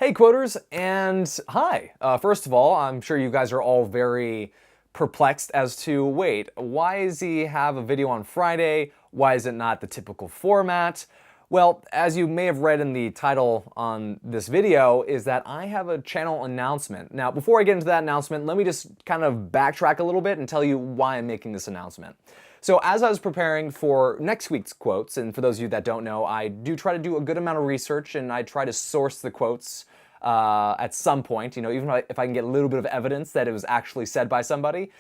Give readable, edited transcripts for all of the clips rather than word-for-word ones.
Hey quoters, and hi. First of all, I'm sure you guys are all very perplexed as to, wait, why does he have a video on Friday? Why is it not the typical format? Well, as you may have read in the title on this video, is that I have a channel announcement. Now, before I get into that announcement, let me just kind of backtrack a little bit and tell you why I'm making this announcement. So as I was preparing for next week's quotes, and for those of you that don't know, I do try to do a good amount of research and I try to source the quotes at some point, even if I can get a little bit of evidence that it was actually said by somebody,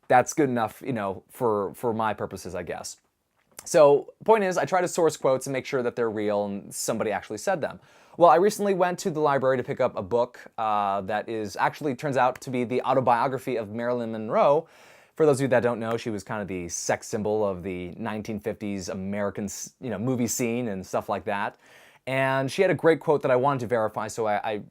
that's good enough, for my purposes, I guess. So point is, I try to source quotes and make sure that they're real and somebody actually said them. Well, I recently went to the library to pick up a book that actually turns out to be the autobiography of Marilyn Monroe. For those of you that don't know, she was kind of the sex symbol of the 1950s American, movie scene and stuff like that. And she had a great quote that I wanted to verify, so I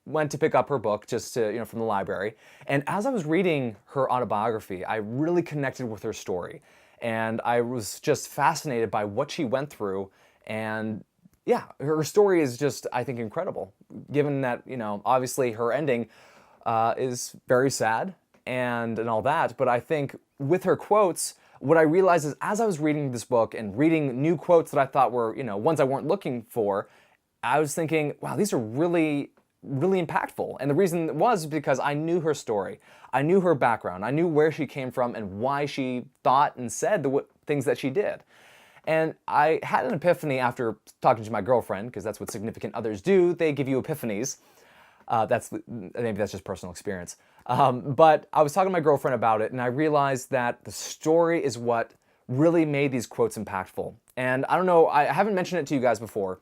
went to pick up her book just to, from the library. And as I was reading her autobiography, I really connected with her story. And I was just fascinated by what she went through. And yeah, her story is just, I think, incredible. Given that, obviously her ending is very sad and all that. But I think with her quotes, what I realized is as I was reading this book and reading new quotes that I thought were, ones I weren't looking for, I was thinking, wow, these are really, really impactful. And the reason was because I knew her story. I knew her background. I knew where she came from and why she thought and said the things that she did. And I had an epiphany after talking to my girlfriend, because that's what significant others do. They give you epiphanies. Maybe that's just personal experience. But I was talking to my girlfriend about it, and I realized that the story is what really made these quotes impactful. And I don't know, I haven't mentioned it to you guys before,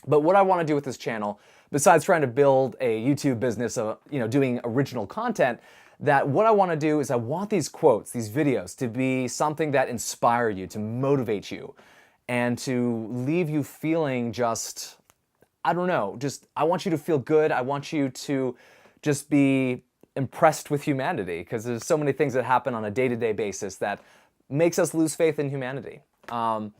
but what I want to do with this channel, besides trying to build a YouTube business of, doing original content, that what I want to do is I want these quotes, these videos, to be something that inspire you, to motivate you, and to leave you feeling just, I don't know, I want you to feel good. I want you to just be impressed with humanity, because there's so many things that happen on a day-to-day basis that makes us lose faith in humanity. And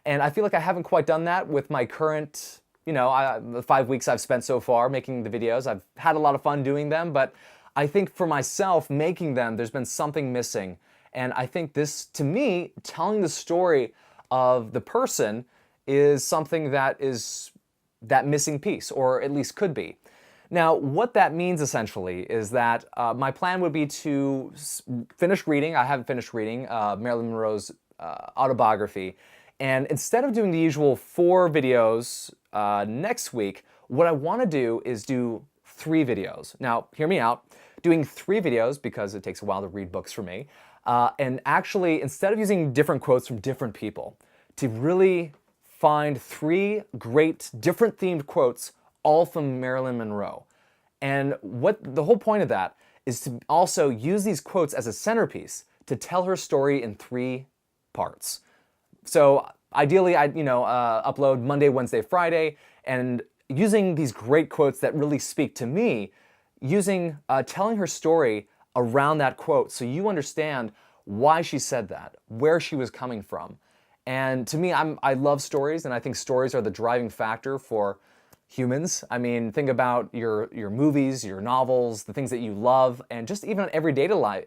I feel like I haven't quite done that with my current, the 5 weeks I've spent so far making the videos. I've had a lot of fun doing them, but I think for myself, making them, there's been something missing. And I think this, to me, telling the story of the person is something that is that missing piece, or at least could be. Now, what that means essentially is that my plan would be to finish reading, I haven't finished reading, Marilyn Monroe's autobiography, and instead of doing the usual 4 videos next week, what I want to do is do 3 videos. Now, hear me out. Doing 3 videos, because it takes a while to read books for me, and actually, instead of using different quotes from different people, to really find 3 great, different themed quotes, all from Marilyn Monroe. And what the whole point of that is to also use these quotes as a centerpiece to tell her story in 3 parts. So ideally, I'd upload Monday, Wednesday, Friday, and using these great quotes that really speak to me, telling her story around that quote, so you understand why she said that, where she was coming from. And to me, I love stories, and I think stories are the driving factor for humans. I mean, think about your movies, your novels, the things that you love, and just even everyday life,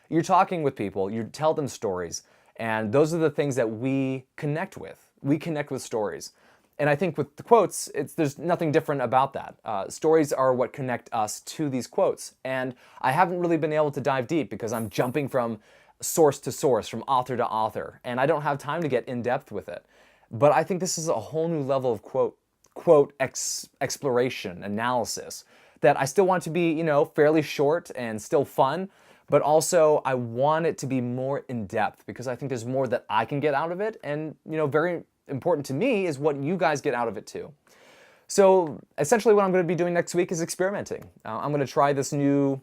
you're talking with people, you tell them stories, and those are the things that we connect with. We connect with stories. And I think with the quotes, there's nothing different about that. Stories are what connect us to these quotes. And I haven't really been able to dive deep because I'm jumping from source to source, from author to author, and I don't have time to get in depth with it. But I think this is a whole new level of quote exploration, analysis, that I still want it to be, fairly short and still fun, but also I want it to be more in depth, because I think there's more that I can get out of it, and very important to me is what you guys get out of it too. So essentially what I'm going to be doing next week is experimenting. I'm going to try this new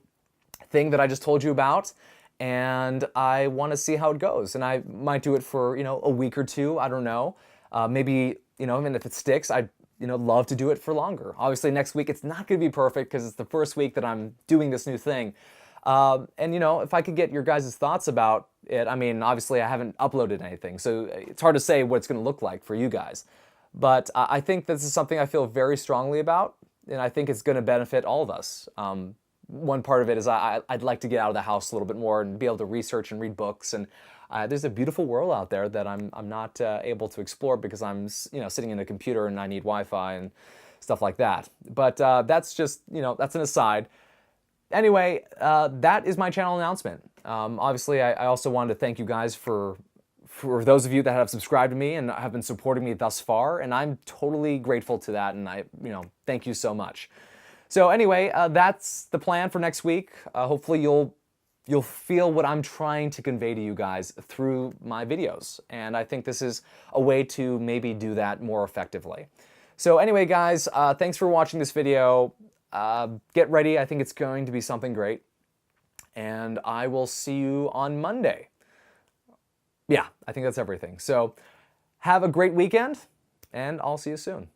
thing that I just told you about, and I want to see how it goes. And I might do it for, a week or 2, I don't know. Maybe, and if it sticks, I'd, love to do it for longer. Obviously next week it's not going to be perfect because it's the first week that I'm doing this new thing. And if I could get your guys' thoughts about it, I mean, obviously I haven't uploaded anything, so it's hard to say what it's going to look like for you guys. But I think this is something I feel very strongly about, and I think it's going to benefit all of us. One part of it is I'd like to get out of the house a little bit more and be able to research and read books. And there's a beautiful world out there that I'm not able to explore because I'm sitting in a computer and I need Wi-Fi and stuff like that. But that's just that's an aside. Anyway, that is my channel announcement. Obviously, I also wanted to thank you guys for those of you that have subscribed to me and have been supporting me thus far, and I'm totally grateful to that, and I thank you so much. So anyway, that's the plan for next week. Hopefully you'll feel what I'm trying to convey to you guys through my videos, and I think this is a way to maybe do that more effectively. So anyway, guys, thanks for watching this video. Get ready. I think it's going to be something great, and I will see you on Monday. Yeah, I think that's everything. So have a great weekend, and I'll see you soon.